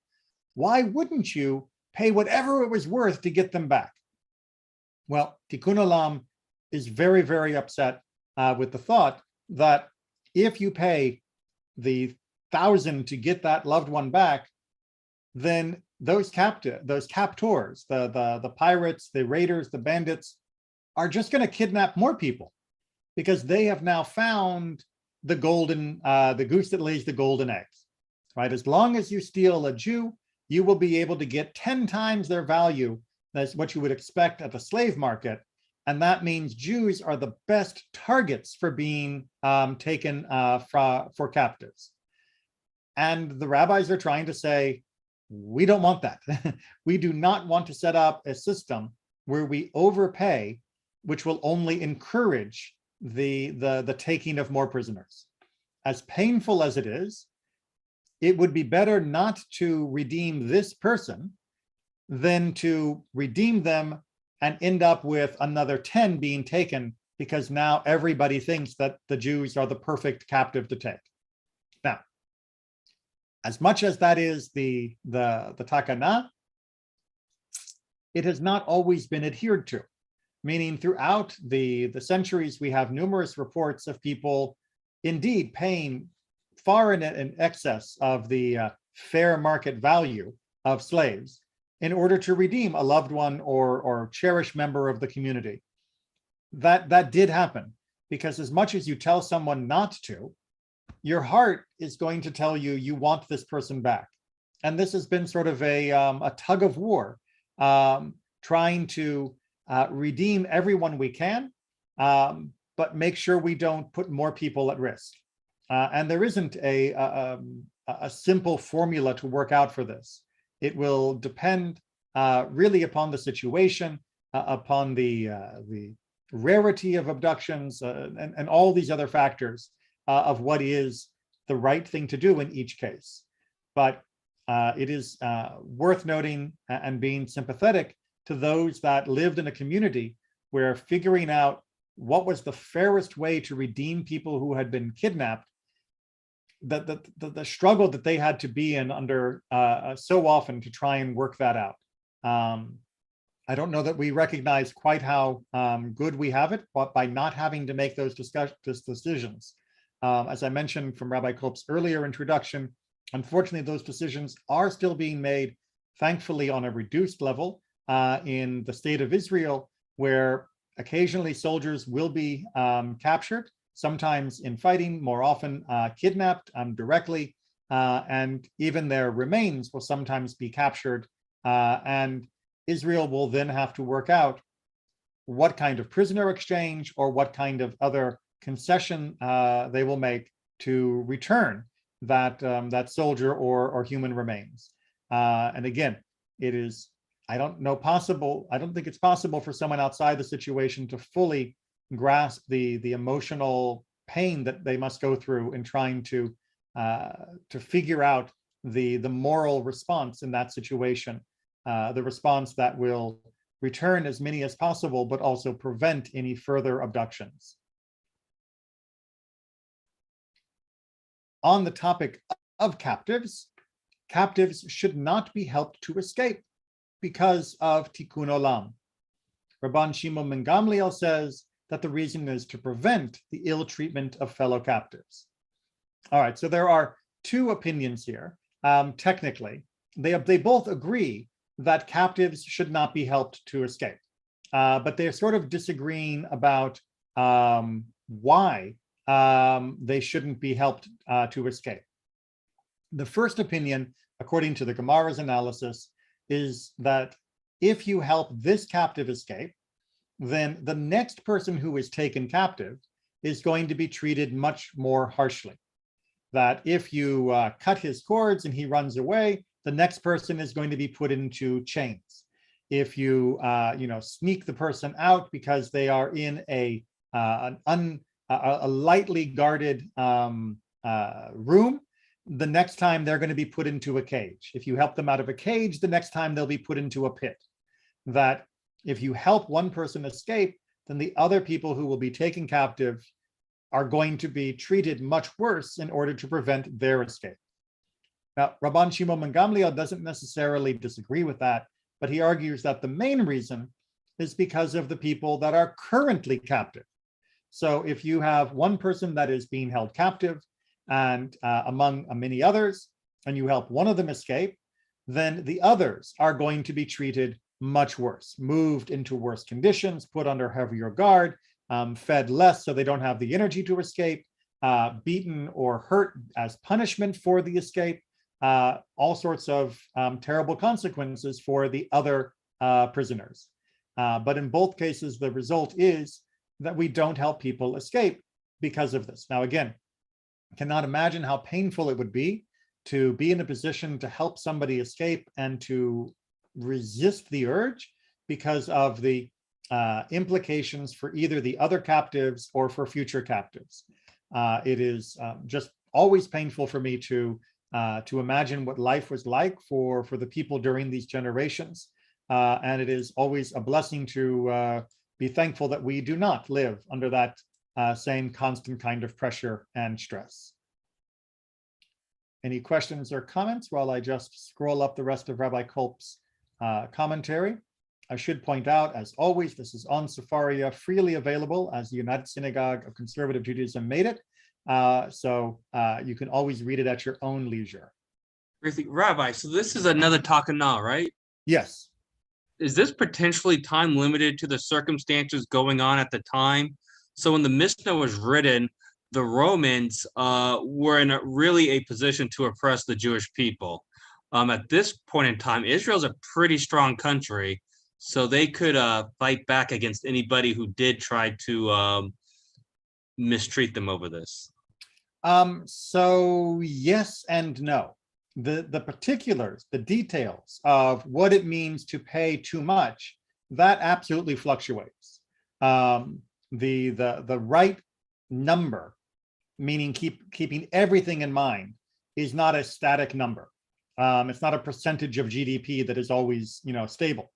Why wouldn't you pay whatever it was worth to get them back? Well, Tikkun Olam is very, very upset with the thought that if you pay the 1,000 to get that loved one back, then those captors, the pirates, the raiders, the bandits, are just going to kidnap more people because they have now found the goose that lays the golden eggs, right? As long as you steal a Jew, you will be able to get 10 times their value. That's what you would expect at the slave market. And that means Jews are the best targets for being taken for captives. And the rabbis are trying to say, we don't want that. We do not want to set up a system where we overpay, which will only encourage the taking of more prisoners. As painful as it is, it would be better not to redeem this person than to redeem them and end up with another 10 being taken because now everybody thinks that the Jews are the perfect captive to take. Now, as much as that is the takana, it has not always been adhered to. Meaning throughout the centuries, we have numerous reports of people indeed paying far in excess of the fair market value of slaves in order to redeem a loved one or cherished member of the community. That did happen, because as much as you tell someone not to, your heart is going to tell you you want this person back. And this has been sort of a tug of war, trying to redeem everyone we can, but make sure we don't put more people at risk. And there isn't a simple formula to work out for this. It will depend really upon the situation, upon the rarity of abductions, and all these other factors of what is the right thing to do in each case. But it is worth noting and being sympathetic to those that lived in a community where figuring out what was the fairest way to redeem people who had been kidnapped the struggle that they had to be in under so often to try and work that out. I don't know that we recognize quite how good we have it, but by not having to make those decisions. As I mentioned from Rabbi Kolb's earlier introduction, unfortunately, those decisions are still being made, thankfully, on a reduced level in the state of Israel, where occasionally soldiers will be captured, sometimes in fighting, more often kidnapped directly, and even their remains will sometimes be captured. And Israel will then have to work out what kind of prisoner exchange or what kind of other concession they will make to return that soldier or human remains. And again, it is, I don't think it's possible for someone outside the situation to fully grasp the emotional pain that they must go through in trying to figure out the moral response in that situation, the response that will return as many as possible, but also prevent any further abductions. On the topic of captives, captives should not be helped to escape because of Tikkun Olam. Rabban Shimon ben Gamliel says that the reason is to prevent the ill treatment of fellow captives. All right, so there are two opinions here. Technically, they both agree that captives should not be helped to escape, but they're sort of disagreeing about why they shouldn't be helped to escape. The first opinion, according to the Gemara's analysis, is that if you help this captive escape, then the next person who is taken captive is going to be treated much more harshly. That if you cut his cords and he runs away, the next person is going to be put into chains. If you sneak the person out because they are in a lightly guarded room, the next time they're going to be put into a cage. If you help them out of a cage, the next time they'll be put into a pit. That if you help one person escape, then the other people who will be taken captive are going to be treated much worse in order to prevent their escape. Now, Rabban Shimon ben Gamliel doesn't necessarily disagree with that, but he argues that the main reason is because of the people that are currently captive. So if you have one person that is being held captive, and among many others, and you help one of them escape, then the others are going to be treated much worse, moved into worse conditions, put under heavier guard, fed less so they don't have the energy to escape, beaten or hurt as punishment for the escape, all sorts of terrible consequences for the other prisoners. But in both cases, the result is that we don't help people escape because of this. Now, again, I cannot imagine how painful it would be to be in a position to help somebody escape and to resist the urge because of the implications for either the other captives or for future captives. It is just always painful for me to imagine what life was like for the people during these generations. And it is always a blessing to be thankful that we do not live under that same constant kind of pressure and stress. Any questions or comments while I just scroll up the rest of Rabbi Kolb's commentary? I should point out, as always, this is on Sefaria, freely available as the United Synagogue of Conservative Judaism made it. So you can always read it at your own leisure. Rabbi, so this is another Takanote, right? Yes. Is this potentially time limited to the circumstances going on at the time? So when the Mishnah was written, the Romans were in really a position to oppress the Jewish people. At this point in time, Israel's a pretty strong country, so they could fight back against anybody who did try to mistreat them over this. So yes and no. The particulars, the details of what it means to pay too much, that absolutely fluctuates. The right number, meaning keeping everything in mind, is not a static number. It's not a percentage of GDP that is always, stable.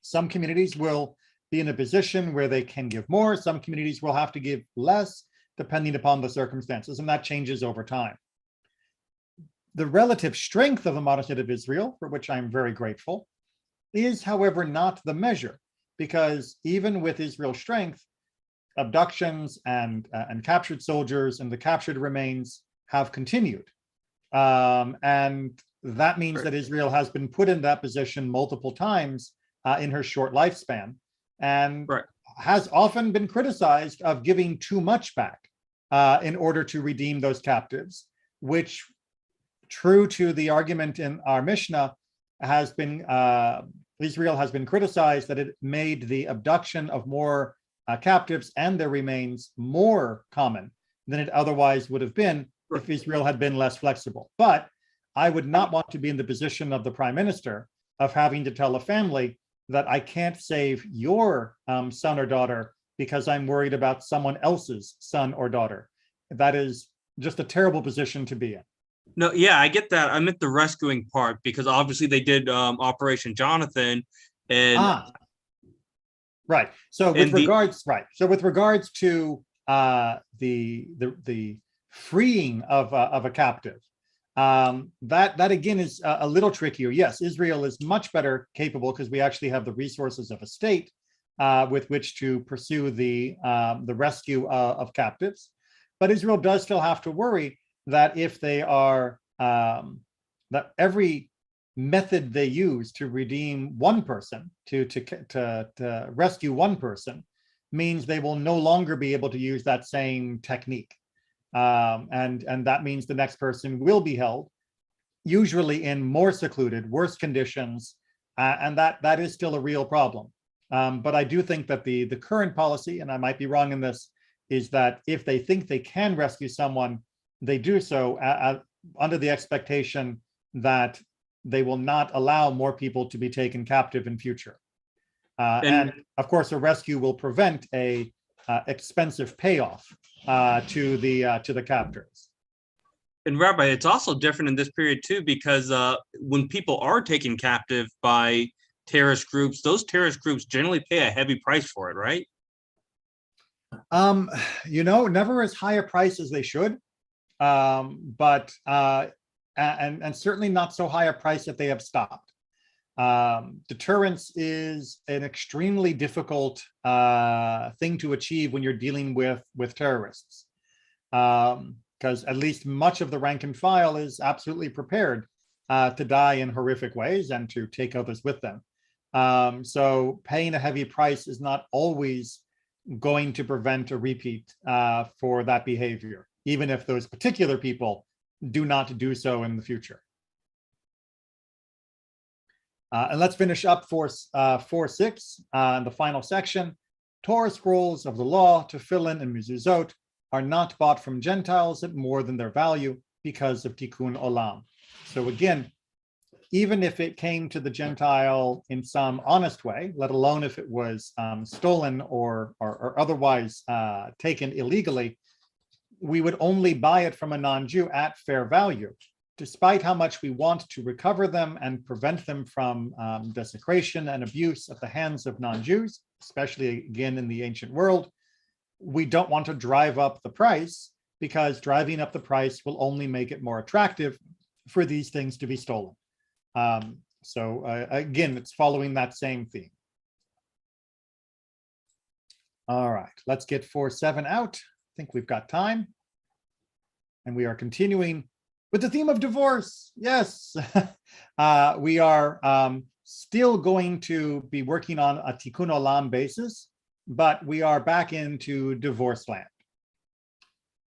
Some communities will be in a position where they can give more. Some communities will have to give less. depending upon the circumstances, and that changes over time. The relative strength of the modern state of Israel, for which I'm very grateful, is, however, not the measure, because even with Israel's strength, abductions and captured soldiers and the captured remains have continued. And that means that Israel has been put in that position multiple times in her short lifespan, and has often been criticized of giving too much back in order to redeem those captives, which, true to the argument in our Mishnah, has been Israel has been criticized that it made the abduction of more captives and their remains more common than it otherwise would have been if Israel had been less flexible. But I would not want to be in the position of the prime minister of having to tell a family that I can't save your son or daughter because I'm worried about someone else's son or daughter. That is just a terrible position to be in. No, yeah, I get that. I meant the rescuing part, because obviously they did Operation Jonathan, and right. So with regards, with regards to the freeing of a captive, that again is a little trickier. Yes, Israel is much better capable because we actually have the resources of a state with which to pursue the rescue of captives, but Israel does still have to worry that if they are that every method they use to redeem one person, to rescue one person, means they will no longer be able to use that same technique, and that means the next person will be held, usually in more secluded, worse conditions, and that is still a real problem. But I do think that the current policy, and I might be wrong in this, is that if they think they can rescue someone, they do so under the expectation that they will not allow more people to be taken captive in future. And of course, a rescue will prevent a expensive payoff to the captors. And Rabbi, it's also different in this period too, because when people are taken captive by terrorist groups, those terrorist groups generally pay a heavy price for it, right? Never as high a price as they should. But certainly not so high a price that they have stopped. Deterrence is an extremely difficult thing to achieve when you're dealing with terrorists, because at least much of the rank and file is absolutely prepared to die in horrific ways and to take others with them. So paying a heavy price is not always going to prevent a repeat for that behavior, even if those particular people do not do so in the future. And let's finish up for 4.6 in the final section. Torah scrolls of the law, tefillin and mezuzot, are not bought from Gentiles at more than their value because of tikkun olam. So again, even if it came to the Gentile in some honest way, let alone if it was stolen or otherwise taken illegally, we would only buy it from a non-Jew at fair value, despite how much we want to recover them and prevent them from desecration and abuse at the hands of non-Jews, especially again in the ancient world. We don't want to drive up the price, because driving up the price will only make it more attractive for these things to be stolen. So again, it's following that same theme. All right, let's get 4.7 out. I think we've got time. And we are continuing with the theme of divorce. Yes, we are still going to be working on a tikkun olam basis, but we are back into divorce land.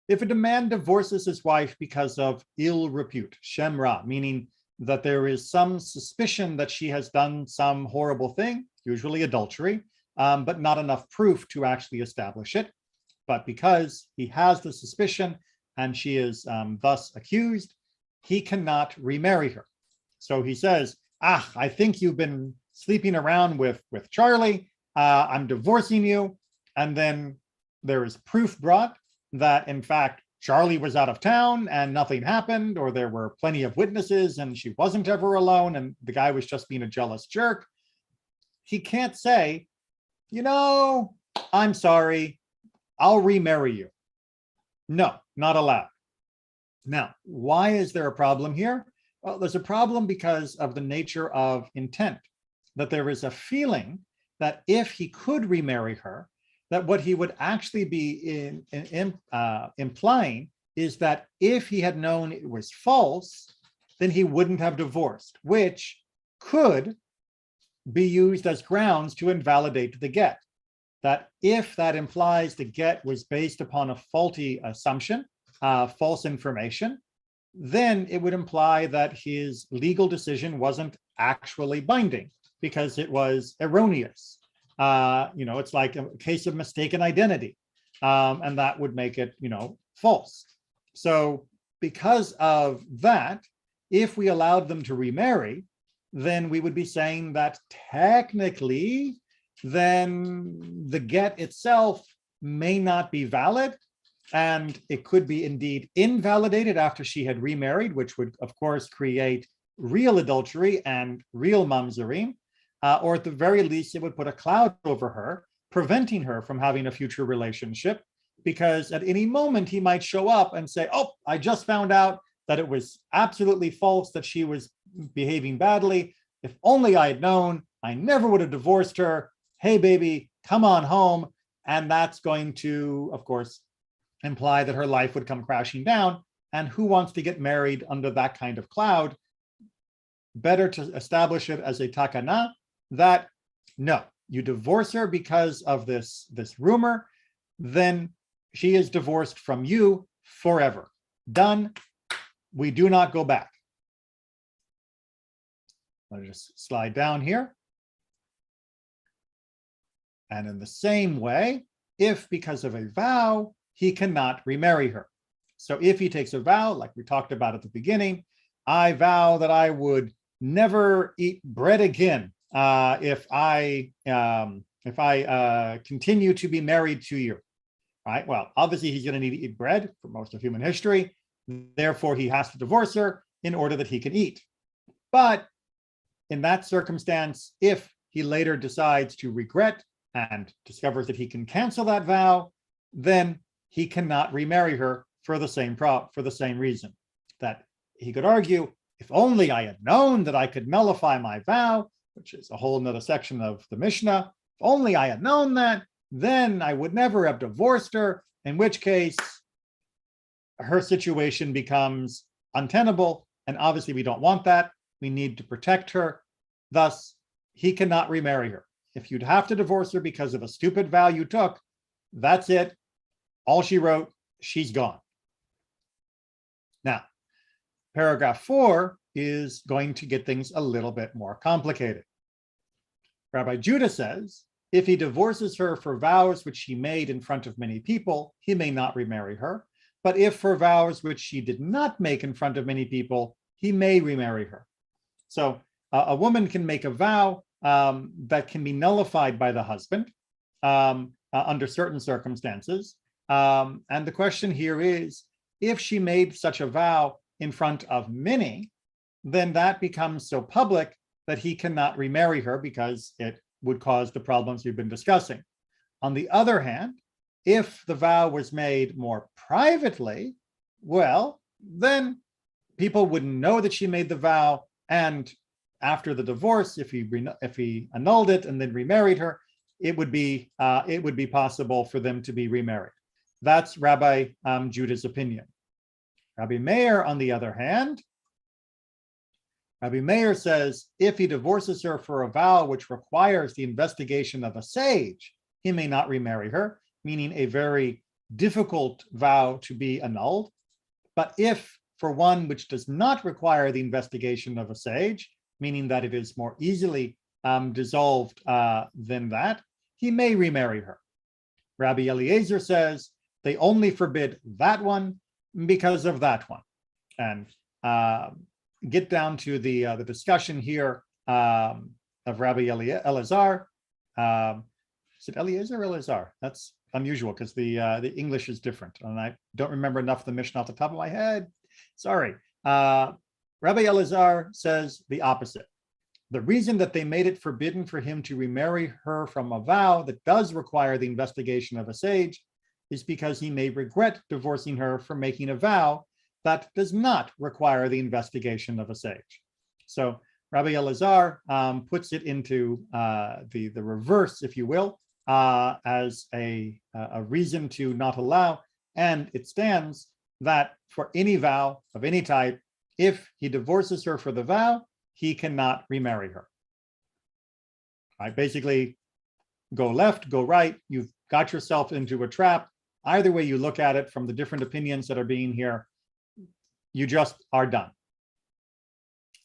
If a man divorces his wife because of ill repute, shem ra, meaning that there is some suspicion that she has done some horrible thing, usually adultery, but not enough proof to actually establish it. But because he has the suspicion and she is thus accused, he cannot remarry her. So he says, I think you've been sleeping around with Charlie, I'm divorcing you. And then there is proof brought that in fact, Charlie was out of town and nothing happened, or there were plenty of witnesses and she wasn't ever alone and the guy was just being a jealous jerk. He can't say, I'm sorry, I'll remarry you. No, not allowed. Now, why is there a problem here? Well, there's a problem because of the nature of intent, that there is a feeling that if he could remarry her, that what he would actually be implying is that if he had known it was false, then he wouldn't have divorced, which could be used as grounds to invalidate the get. That if that implies the get was based upon a faulty assumption, false information, then it would imply that his legal decision wasn't actually binding because it was erroneous. It's like a case of mistaken identity, and that would make it, false. So because of that, if we allowed them to remarry, then we would be saying that technically, then the get itself may not be valid, and it could be indeed invalidated after she had remarried, which would, of course, create real adultery and real mamzerim, or at the very least, it would put a cloud over her, preventing her from having a future relationship, because at any moment he might show up and say, oh, I just found out that it was absolutely false, that she was behaving badly. If only I had known, I never would have divorced her. Hey, baby, come on home. And that's going to, of course, imply that her life would come crashing down. And who wants to get married under that kind of cloud? Better to establish it as a takana that, no, you divorce her because of this rumor, then she is divorced from you forever. Done. We do not go back. I'll just slide down here. And in the same way, if because of a vow, he cannot remarry her. So if he takes a vow, like we talked about at the beginning, I vow that I would never eat bread again if I continue to be married to you. Right? Well, obviously he's going to need to eat bread for most of human history. Therefore, he has to divorce her in order that he can eat. But in that circumstance, if he later decides to regret and discovers that he can cancel that vow, then he cannot remarry her for the same reason. That he could argue, if only I had known that I could nullify my vow, which is a whole nother section of the Mishnah, if only I had known that, then I would never have divorced her, in which case her situation becomes untenable. And obviously we don't want that. We need to protect her. Thus, he cannot remarry her. If you'd have to divorce her because of a stupid vow you took, that's it. All she wrote, she's gone. Now, paragraph 4 is going to get things a little bit more complicated. Rabbi Judah says, if he divorces her for vows which she made in front of many people, he may not remarry her. But if for vows which she did not make in front of many people, he may remarry her. So a woman can make a vow that can be nullified by the husband under certain circumstances. And the question here is, if she made such a vow in front of many, then that becomes so public that he cannot remarry her because it would cause the problems we've been discussing. On the other hand, if the vow was made more privately, well, then people wouldn't know that she made the vow, and after the divorce, if he annulled it and then remarried her, it would be possible for them to be remarried. That's Rabbi Judah's opinion. Rabbi Meir, on the other hand, Rabbi Meir says, if he divorces her for a vow which requires the investigation of a sage, he may not remarry her, meaning a very difficult vow to be annulled. But if for one which does not require the investigation of a sage, meaning that it is more easily dissolved than that, he may remarry her. Rabbi Eliezer says they only forbid that one because of that one. And get down to the discussion here of Rabbi Elazar. Is it Eliezer or Elazar? That's unusual because the English is different, and I don't remember enough of the Mishnah off the top of my head. Sorry. Rabbi Elazar says the opposite. The reason that they made it forbidden for him to remarry her from a vow that does require the investigation of a sage is because he may regret divorcing her for making a vow that does not require the investigation of a sage. So Rabbi Elazar puts it into the reverse, if you will, as a reason to not allow, and it stands that for any vow of any type, if he divorces her for the vow, he cannot remarry her. Right? Basically, go left, go right, you've got yourself into a trap. Either way you look at it from the different opinions that are being here, you just are done.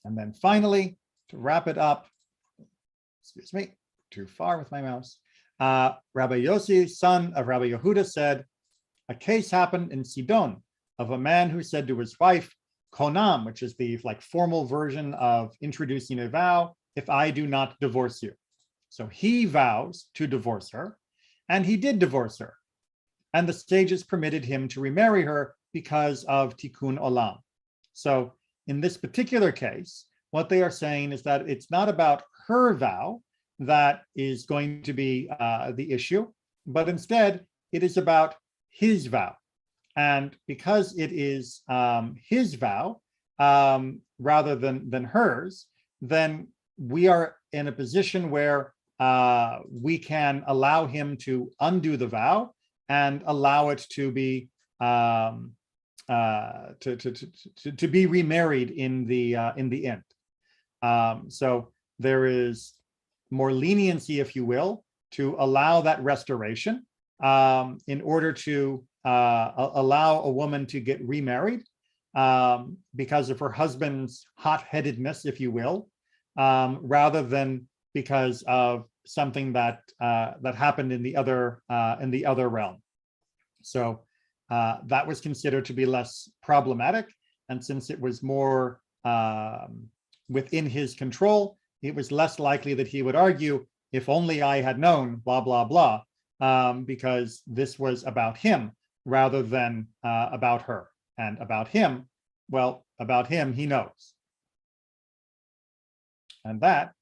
And then finally, to wrap it up, excuse me, too far with my mouse. Rabbi Yossi, son of Rabbi Yehuda, said, a case happened in Sidon of a man who said to his wife, Konam, which is the formal version of introducing a vow, if I do not divorce you. So he vows to divorce her, and he did divorce her. And the sages permitted him to remarry her because of tikkun olam. So in this particular case, what they are saying is that it's not about her vow that is going to be the issue, but instead it is about his vow. And because it is his vow rather than hers, then we are in a position where we can allow him to undo the vow and allow it to be to be remarried in the end. So there is more leniency, if you will, to allow that restoration in order to allow a woman to get remarried because of her husband's hot-headedness, if you will, rather than because of something that that happened in the other realm. So that was considered to be less problematic, and since it was more within his control, it was less likely that he would argue, if only I had known, blah, blah, blah, because this was about him rather than about her. And about him, well, about him, he knows. And that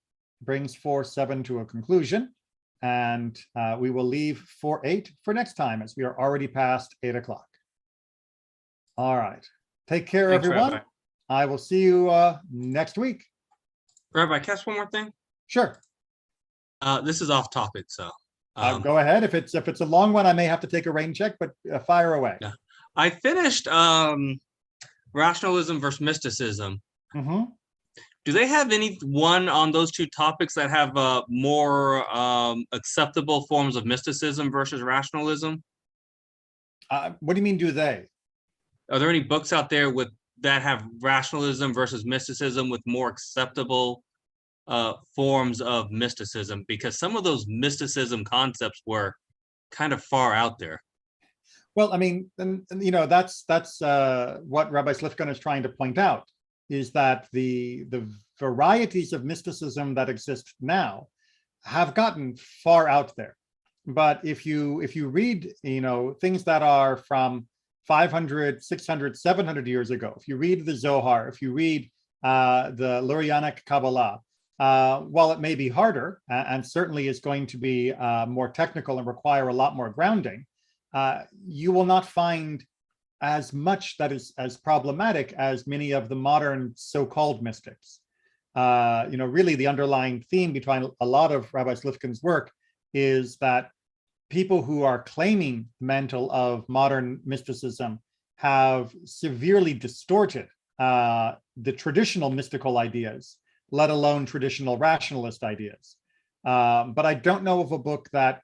brings 4.7 to a conclusion. And we will leave 4.8 for next time, as we are already past 8 o'clock. All right. Take care, Thanks, everyone. Rabbi. I will see you next week. Rabbi, can I ask one more thing? Sure. This is off topic, so Go ahead. If it's a long one, I may have to take a rain check, but fire away. yeah. I finished rationalism versus mysticism. Mm-hmm. Do they have any one on those two topics that have more acceptable forms of mysticism versus rationalism? What do you mean, do they? Are there any books out there that have rationalism versus mysticism with more acceptable forms of mysticism? Because some of those mysticism concepts were kind of far out there. Well, I mean, and that's what Rabbi Slifkin is trying to point out, is that the varieties of mysticism that exist now have gotten far out there. But if you read, things that are from 500, 600, 700 years ago, if you read the Zohar, if you read the Lurianic Kabbalah, while it may be harder and certainly is going to be more technical and require a lot more grounding, you will not find as much that is as problematic as many of the modern so-called mystics. Really the underlying theme behind a lot of Rabbi Slifkin's work is that people who are claiming the mantle of modern mysticism have severely distorted the traditional mystical ideas, let alone traditional rationalist ideas. But I don't know of a book that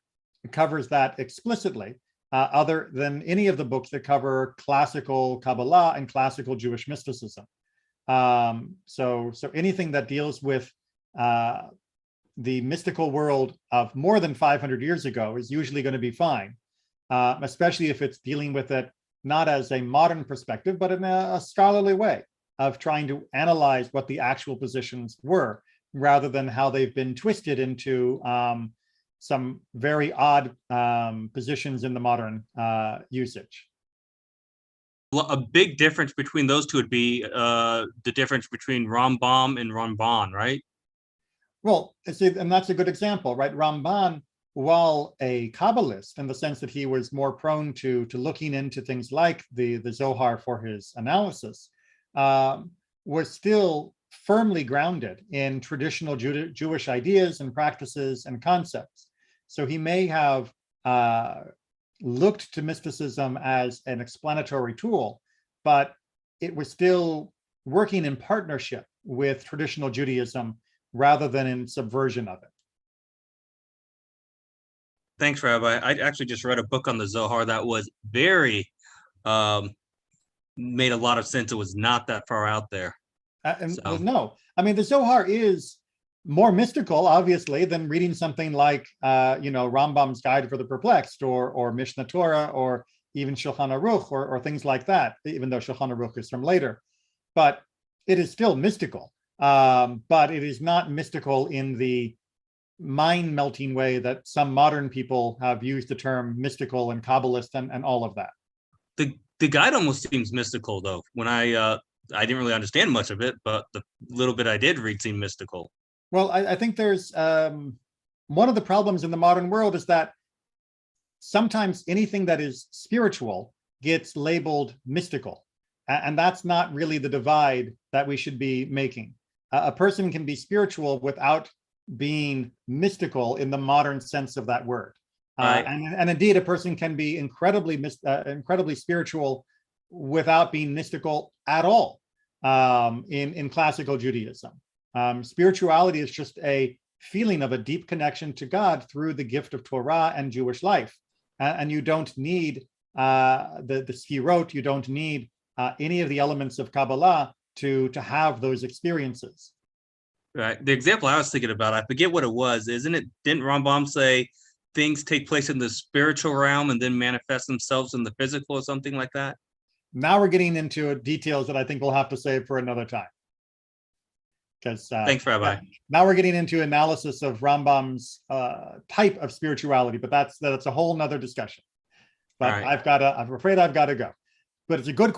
covers that explicitly, other than any of the books that cover classical Kabbalah and classical Jewish mysticism. So anything that deals with the mystical world of more than 500 years ago is usually going to be fine, especially if it's dealing with it not as a modern perspective, but in a scholarly way of trying to analyze what the actual positions were, rather than how they've been twisted into some very odd positions in the modern usage. Well, a big difference between those two would be the difference between Rambam and Ronbon, right? Well, see, and that's a good example, right? Ramban while a Kabbalist, in the sense that he was more prone to looking into things like the Zohar for his analysis, was still firmly grounded in traditional Jewish ideas and practices and concepts. So he may have looked to mysticism as an explanatory tool, but it was still working in partnership with traditional Judaism rather than in subversion of it. Thanks, Rabbi. I actually just read a book on the Zohar that was very made a lot of sense. It was not that far out there. Well, no, I mean, the Zohar is more mystical, obviously, than reading something like, Rambam's Guide for the Perplexed, or Mishnah Torah, or even Shulchan Aruch, or things like that, even though Shulchan Aruch is from later. But it is still mystical, but it is not mystical in the mind-melting way that some modern people have used the term mystical and Kabbalist and all of that. The guide almost seems mystical, though. When I didn't really understand much of it, but the little bit I did read seemed mystical. Well, I think there's one of the problems in the modern world is that sometimes anything that is spiritual gets labeled mystical. And that's not really the divide that we should be making. A person can be spiritual without being mystical in the modern sense of that word. Right. And indeed, a person can be incredibly spiritual without being mystical at all in classical Judaism. Spirituality is just a feeling of a deep connection to God through the gift of Torah and Jewish life. And you don't need the sfirot, you don't need any of the elements of Kabbalah to have those experiences. Right. The example I was thinking about, I forget what it was. Didn't Rambam say things take place in the spiritual realm and then manifest themselves in the physical or something like that? Now we're getting into details that I think we'll have to save for another time. Because thanks, Rabbi. Now we're getting into analysis of Rambam's type of spirituality, but that's a whole nother discussion. But right. I'm afraid I've got to go. But it's a good question.